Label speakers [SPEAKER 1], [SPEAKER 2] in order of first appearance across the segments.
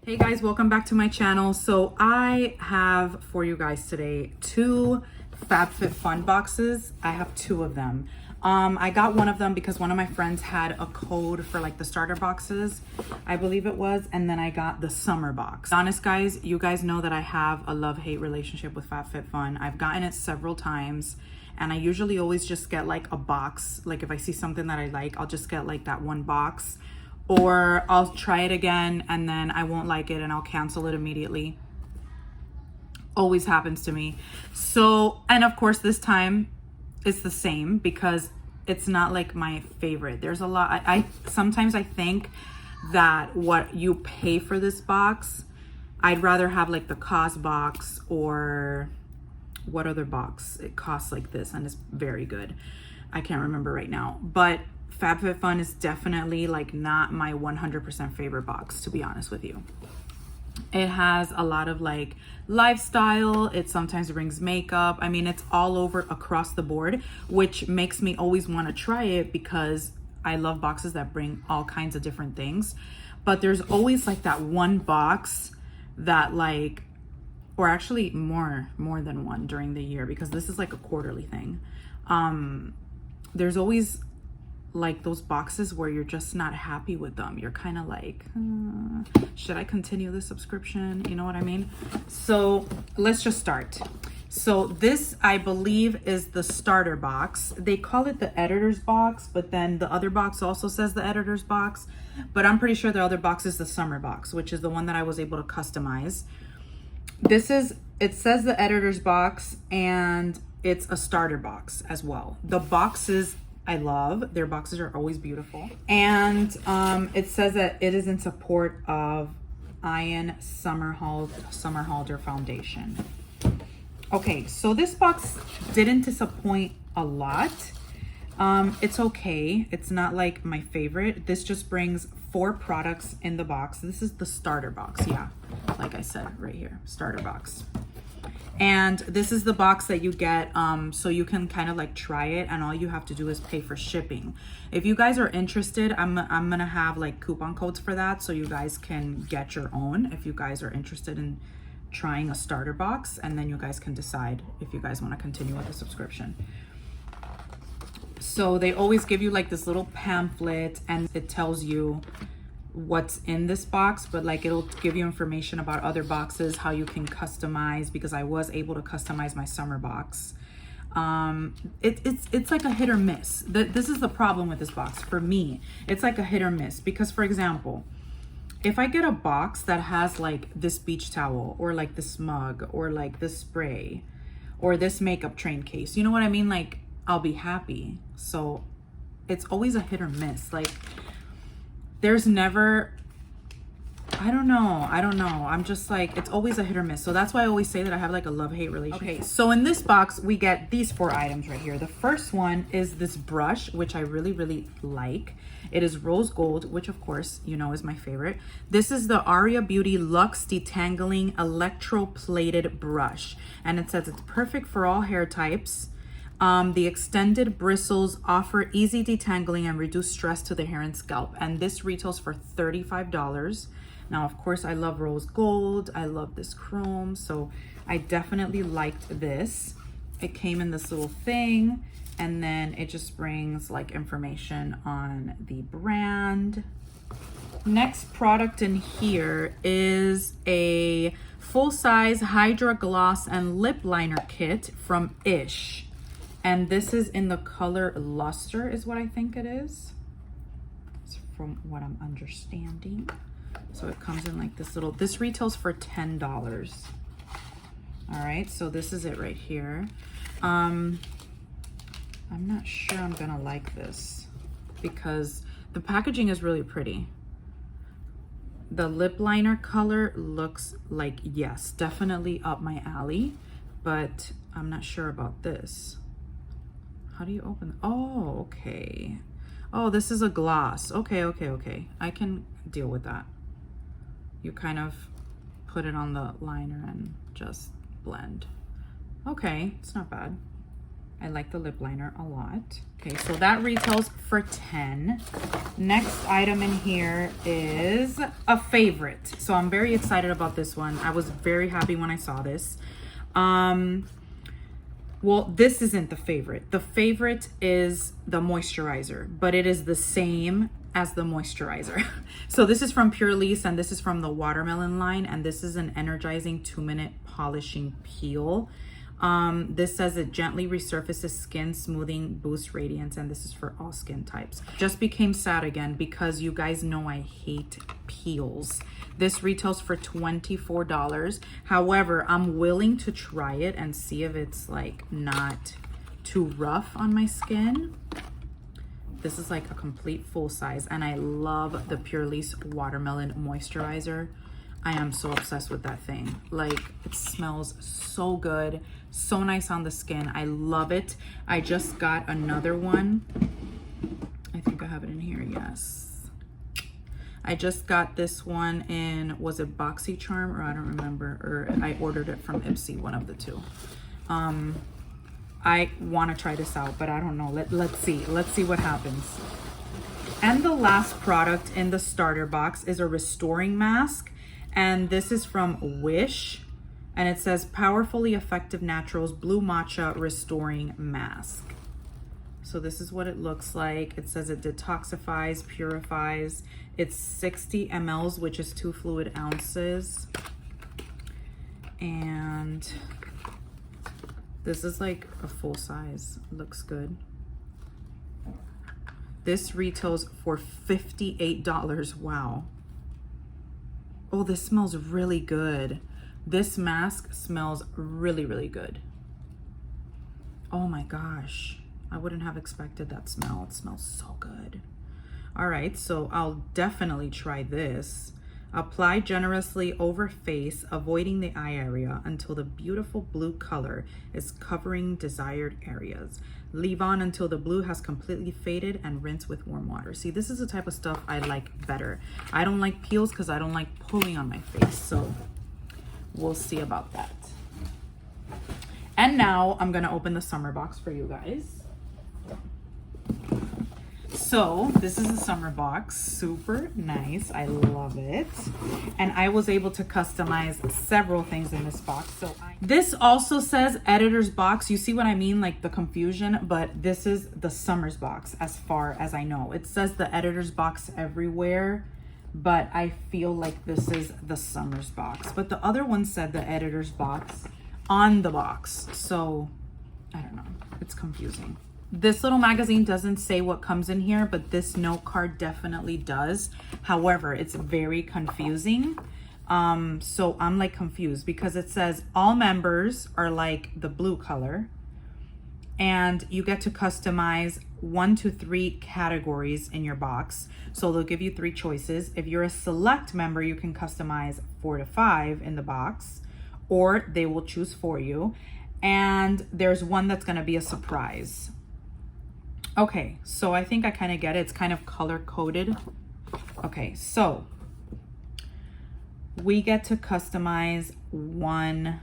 [SPEAKER 1] Hey guys, welcome back to my channel. So I have for you guys today two FabFitFun boxes. I have two of them. I got one of them because one of my friends had a code for like the starter boxes, I believe it was, and then I got the summer box. Honest guys, you guys know that I have a love-hate relationship with FabFitFun. I've gotten it several times and I usually always just get like a box. Like if I see something that I like, I'll just get like that one box. Or I'll try it again and then I won't like it and I'll cancel it immediately. Always happens to me. So, and of course this time it's the same because it's not like my favorite. There's a lot, sometimes I think that what you pay for this box, I'd rather have like the COS box or what other box? It costs like this and it's very good. I can't remember right now, but FabFitFun is definitely like not my 100% favorite box, to be honest with you. It has a lot of like lifestyle. It sometimes brings makeup. I mean, it's all over across the board, which makes me always want to try it because I love boxes that bring all kinds of different things. But there's always like that one box that like, or actually more than one during the year because this is like a quarterly thing. There's always like those boxes where you're just not happy with them. You're kind of like, should I continue this subscription? You know what I mean? So let's just start. So this, I believe, is the starter box. They call it the editor's box, but then the other box also says the editor's box. But I'm pretty sure the other box is the summer box, which is the one that I was able to customize. This is, it says the editor's box and it's a starter box as well. The boxes I love. Their boxes are always beautiful. And it says that it is in support of Ian Somerhalder Foundation. Okay, so this box didn't disappoint a lot. It's okay. It's not like my favorite. This just brings 4 products in the box. This is the starter box. Yeah, like I said right here, starter box. And this is the box that you get so you can kind of like try it and all you have to do is pay for shipping. If you guys are interested, I'm gonna have like coupon codes for that so you guys can get your own if you guys are interested in trying a starter box, and then you guys can decide if you guys want to continue with the subscription. So they always give you like this little pamphlet and it tells you what's in this box, but like it'll give you information about other boxes, how you can customize, because I was able to customize my summer box. It's like a hit or miss. This is the problem with this box for me. It's like a hit or miss because, for example, if I get a box that has like this beach towel or like this mug or like this spray or this makeup train case, you know what I mean? Like I'll be happy. So it's always a hit or miss. Like there's never, I don't know. I'm just like, it's always a hit or miss. So that's why I always say that I have like a love-hate relationship. Okay, so in this box, we get these 4 items right here. The first one is this brush, which I really like. It is rose gold, which of course, you know, is my favorite. This is the Aria Beauty Luxe Detangling Electroplated Brush. And it says it's perfect for all hair types. The extended bristles offer easy detangling and reduce stress to the hair and scalp. And this retails for $35. Now, of course, I love rose gold. I love this chrome. So I definitely liked this. It came in this little thing. And then it just brings like information on the brand. Next product in here is a full-size Hydra Gloss and Lip Liner Kit from Ish. And this is in the color Luster is what I think it is. It's from what I'm understanding. So it comes in like this little, this retails for $10. All right, so this is it right here. I'm not sure I'm gonna like this because the packaging is really pretty. The lip liner color looks like, yes, definitely up my alley, but I'm not sure about this. How do you open? Oh, okay. Oh, this is a gloss. Okay. I can deal with that. You kind of put it on the liner and just blend. Okay, it's not bad. I like the lip liner a lot. Okay, so that retails for $10. Next item in here is a favorite. So I'm very excited about this one. I was very happy when I saw this. Well, this isn't the favorite. The favorite is the moisturizer, but it is the same as the moisturizer. So this is from Purlisse, and this is from the Watermelon line, and this is an energizing 2-minute polishing peel. This says it gently resurfaces skin, smoothing, boosts radiance, and this is for all skin types. Just became sad again because you guys know I hate peels. This retails for $24. However, I'm willing to try it and see if it's like not too rough on my skin. This is like a complete full size, and I love the Purlisse Watermelon Moisturizer. I am so obsessed with that thing. Like, it smells so good, so nice on the skin. I love it. I just got another one. I think I have it in here, yes. I just got this one in, was it Boxy Charm, or I don't remember, or I ordered it from Ipsy, one of the two. I want to try this out, but I don't know. Let's see what happens. And the last product in the starter box is a restoring mask, and this is from Wish, and it says Powerfully Effective Naturals Blue Matcha Restoring Mask. So this is what it looks like. It says it detoxifies, purifies. It's 60 mLs, which is 2 fluid ounces. And this is like a full size. Looks good. This retails for $58. Wow. Oh, this smells really good. This mask smells really, really good. Oh my gosh. I wouldn't have expected that smell. It smells so good. All right, so I'll definitely try this. Apply generously over face, avoiding the eye area until the beautiful blue color is covering desired areas. Leave on until the blue has completely faded and rinse with warm water. See, this is the type of stuff I like better. I don't like peels because I don't like pulling on my face, so we'll see about that. And now I'm gonna open the summer box for you guys. So this is the summer box, super nice. I love it. And I was able to customize several things in this box. So this also says editor's box. You see what I mean? Like the confusion, but this is the summer's box as far as I know. It says the editor's box everywhere, but I feel like this is the summer's box. But the other one said the editor's box on the box. So I don't know, it's confusing. This little magazine doesn't say what comes in here, but this note card definitely does. However, it's very confusing. So I'm like confused because it says all members are like the blue color, and you get to customize 1 to 3 categories in your box. So they'll give you 3 choices. If you're a select member, you can customize 4 to 5 in the box, or they will choose for you. And there's one that's gonna be a surprise. Okay, so I think I kind of get it. It's kind of color coded. Okay, so we get to customize 1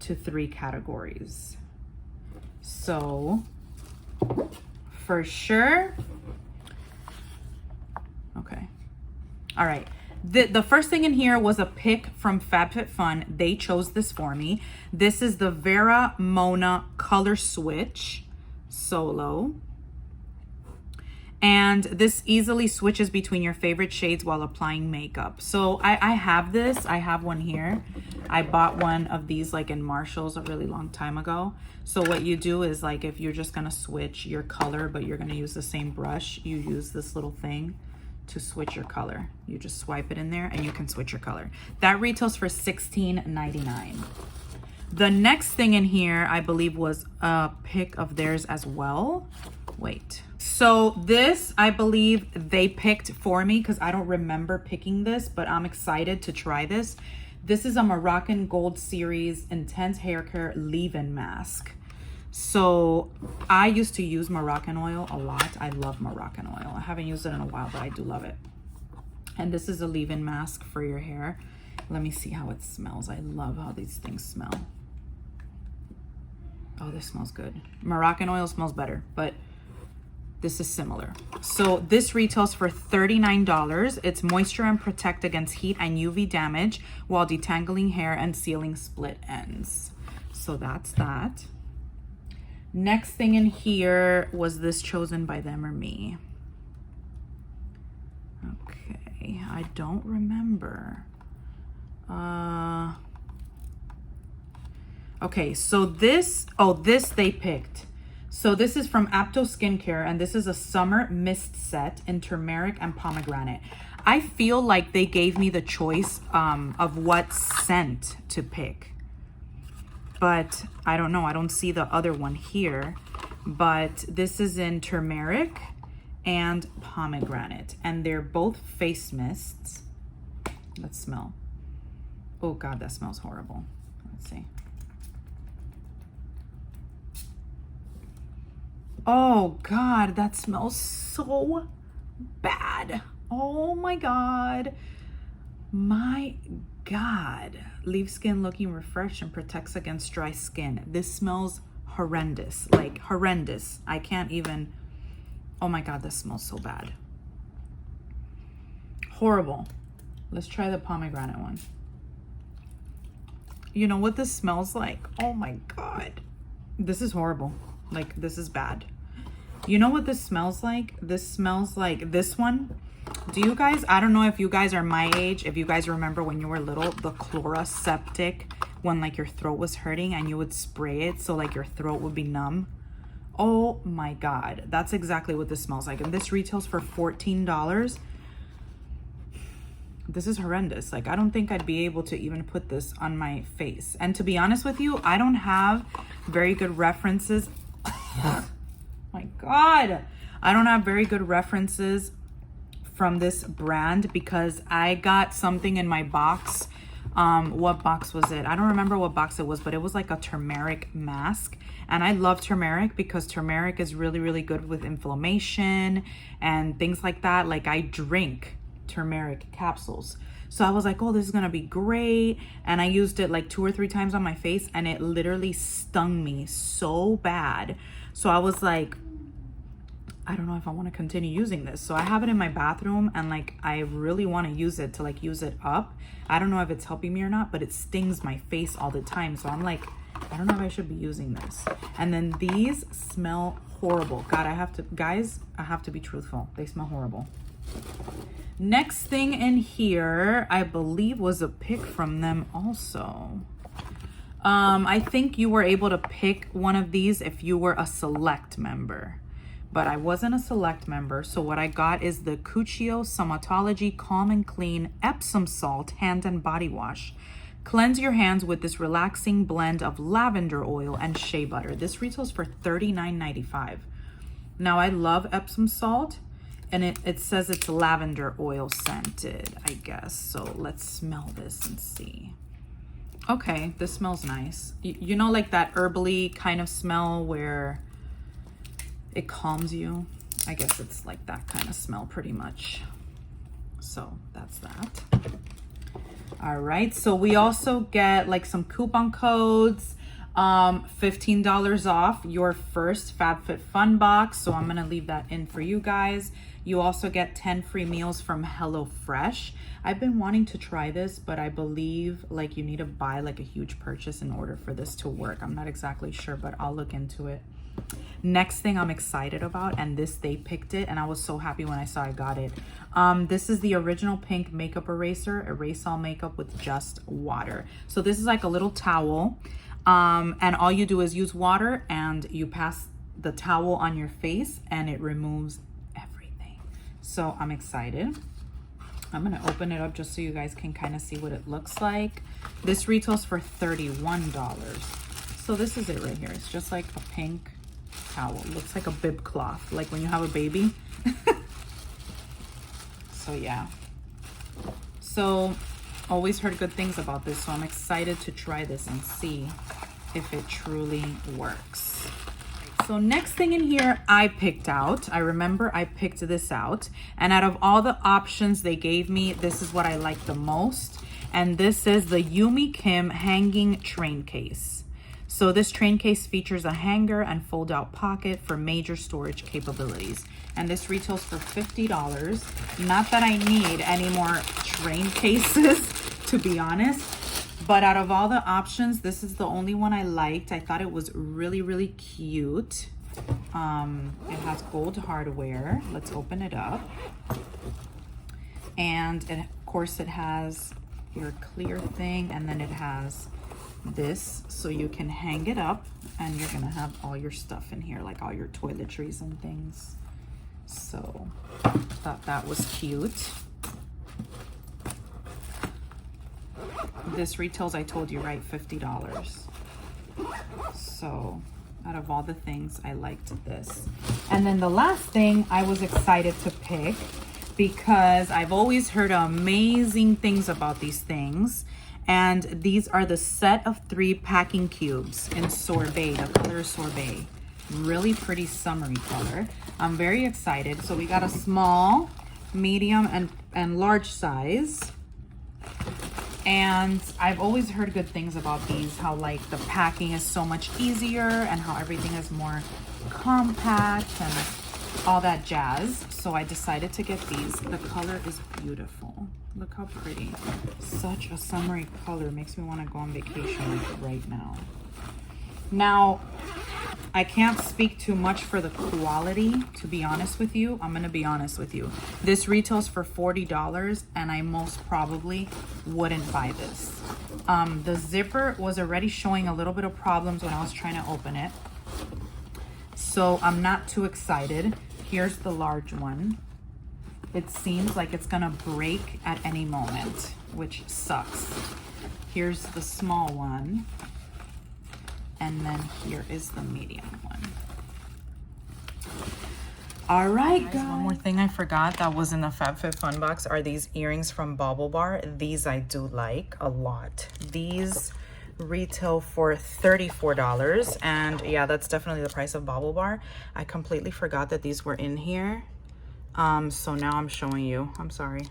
[SPEAKER 1] to 3 categories. So for sure. Okay. All right. The first thing in here was a pick from FabFitFun. They chose this for me. This is the Vera Mona Color Switch Solo, and this easily switches between your favorite shades while applying makeup. So I have this. I have one here. I bought one of these like in Marshall's a really long time ago. So what you do is, like, if you're just gonna switch your color but you're gonna use the same brush, you use this little thing to switch your color. You just swipe it in there and you can switch your color. That retails for $16.99. The next thing in here, I believe, was a pick of theirs as well. Wait. So this, I believe they picked for me because I don't remember picking this, but I'm excited to try this. This is a Moroccan Gold Series Intense Haircare Leave-In Mask. So I used to use Moroccan oil a lot. I love Moroccan oil. I haven't used it in a while, but I do love it. And this is a leave-in mask for your hair. Let me see how it smells. I love how these things smell. Oh, this smells good. Moroccan oil smells better, but this is similar. So this retails for $39. It's moisture and protect against heat and UV damage while detangling hair and sealing split ends. So that's that. Next thing in here was this chosen by them or me. Okay, I don't remember. Okay, so this they picked. So this is from Apto Skincare, and this is a summer mist set in turmeric and pomegranate. I feel like they gave me the choice of what scent to pick. But I don't know, I don't see the other one here. But this is in turmeric and pomegranate, and they're both face mists. Let's smell. Oh God, that smells horrible. Let's see. Oh God, that smells so bad. Oh my God. My God. Leaves skin looking refreshed and protects against dry skin. This smells horrendous, like horrendous. I can't even, oh my God, this smells so bad. Horrible. Let's try the pomegranate one. You know what this smells like? Oh my God. This is horrible. Like, this is bad. You know what this smells like? This smells like this one. Do you guys, I don't know if you guys are my age, if you guys remember when you were little, the Chloraseptic, when like your throat was hurting and you would spray it so like your throat would be numb. Oh my God, that's exactly what this smells like. And this retails for $14. This is horrendous. Like, I don't think I'd be able to even put this on my face. And to be honest with you, I don't have very good references. My God, I don't have very good references from this brand because I got something in my box. What box was it? I don't remember what box it was, but it was like a turmeric mask. And I love turmeric because turmeric is really, really good with inflammation and things like that. Like, I drink turmeric capsules. So I was like, oh, this is gonna be great. And I used it like 2 or 3 times on my face and it literally stung me so bad. So I was like, I don't know if I want to continue using this. So I have it in my bathroom and like, I really want to use it to like use it up. I don't know if it's helping me or not, but it stings my face all the time. So I'm like, I don't know if I should be using this. And then these smell horrible. God, I have to, guys, I have to be truthful. They smell horrible. Next thing in here, I believe was a pick from them also. I think you were able to pick one of these if you were a select member. But I wasn't a select member, so what I got is the Cuccio Somatology Calm and Clean Epsom Salt Hand and Body Wash. Cleanse your hands with this relaxing blend of lavender oil and shea butter. This retails for $39.95. Now, I love Epsom salt, and it says it's lavender oil scented, I guess. So let's smell this and see. Okay, this smells nice. You know, like that herbally kind of smell where it calms you. I guess it's like that kind of smell pretty much. So that's that. All right, so we also get like some coupon codes. $15 off your first FabFitFun box. So I'm gonna leave that in for you guys. You also get 10 free meals from HelloFresh. I've been wanting to try this, but I believe like you need to buy like a huge purchase in order for this to work. I'm not exactly sure, but I'll look into it. Next thing I'm excited about, and this, they picked it and I was so happy when I saw I got it. This is the original pink makeup eraser. Erase all makeup with just water. So this is like a little towel. And all you do is use water and you pass the towel on your face and it removes everything. So I'm excited. I'm gonna open it up just so you guys can kind of see what it looks like. This retails for $31. So this is it right here. It's just like a pink towel. It looks like a bib cloth, like when you have a baby. So yeah. So always heard good things about this, so I'm excited to try this and see if it truly works. So next thing in here I picked out, I remember I picked this out, and out of all the options they gave me, this is what I like the most, and this is the Yumi Kim Hanging Train Case. So this train case features a hanger and fold out pocket for major storage capabilities. And this retails for $50. Not that I need any more train cases, to be honest. But out of all the options, this is the only one I liked. I thought it was really, really cute. It has gold hardware. Let's open it up. And of course it has your clear thing, and then it has this so you can hang it up, and you're gonna have all your stuff in here, like all your toiletries and things. So thought that was cute. This retails, I told you, right, $50. So out of all the things, I liked this. And then the last thing I was excited to pick, because I've always heard amazing things about these things. And these are the set of 3 packing cubes in sorbet. The color is sorbet. Really pretty summery color. I'm very excited. So we got a small, medium, and large size. And I've always heard good things about these, how like the packing is so much easier and how everything is more compact and all that jazz. So I decided to get these. The color is beautiful. Look how pretty. Such a summery color. Makes me want to go on vacation like right now. Now, I can't speak too much for the quality, to be honest with you. I'm going to be honest with you. This retails for $40, and I most probably wouldn't buy this. The zipper was already showing a little bit of problems when I was trying to open it. So I'm not too excited. Here's the large one. It seems like it's going to break at any moment, which sucks. Here's the small one. And then here is the medium one. All right, guys. One more thing I forgot that was in the FabFitFun box are these earrings from Bubble Bar. These I do like a lot. These retail for $34. And yeah, that's definitely the price of Bubble Bar. I completely forgot that these were in here. So now I'm showing you. I'm sorry.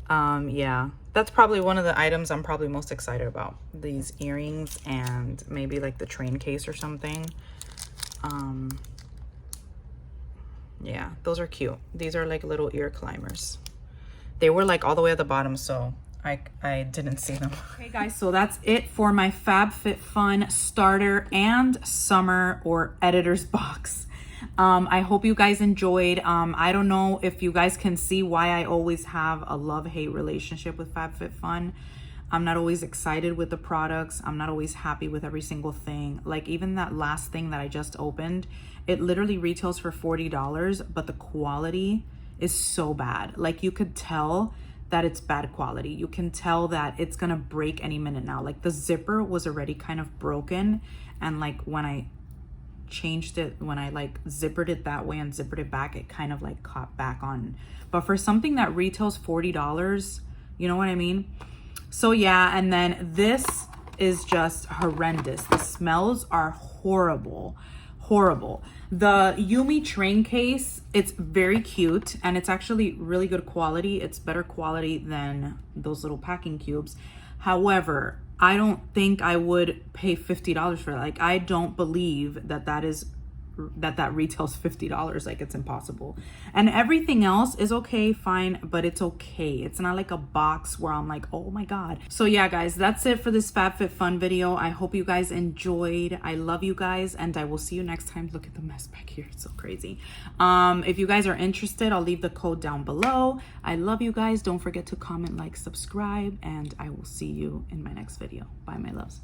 [SPEAKER 1] Yeah, that's probably one of the items I'm probably most excited about. These earrings and maybe like the train case or something. Yeah, those are cute. These are like little ear climbers. They were like all the way at the bottom, so I didn't see them. Okay guys, so that's it for my FabFitFun starter and summer or editor's box. I hope you guys enjoyed. I don't know if you guys can see why I always have a love-hate relationship with FabFitFun. I'm not always excited with the products. I'm not always happy with every single thing. Like even that last thing that I just opened, it literally retails for $40, but the quality is so bad. Like you could tell that it's bad quality. You can tell that it's gonna break any minute now. Like the zipper was already kind of broken, and like when I changed it, when I like zippered it that way and zippered it back, it kind of like caught back on. But for something that retails $40, you know what I mean? So yeah, and then this is just horrendous. The smells are horrible, horrible. The Yumi train case, it's very cute and it's actually really good quality. It's better quality than those little packing cubes. However, I don't think I would pay $50 for that. Like, I don't believe that that retails $50. Like, it's impossible. And everything else is okay, fine, but it's okay. It's not like a box where I'm like, oh my God. So yeah, guys, that's it for this FabFitFun video. I hope you guys enjoyed. I love you guys, and I will see you next time. Look at the mess back here. It's so crazy. If you guys are interested, I'll leave the code down below. I love you guys. Don't forget to comment, like, subscribe, and I will see you in my next video. Bye, my loves.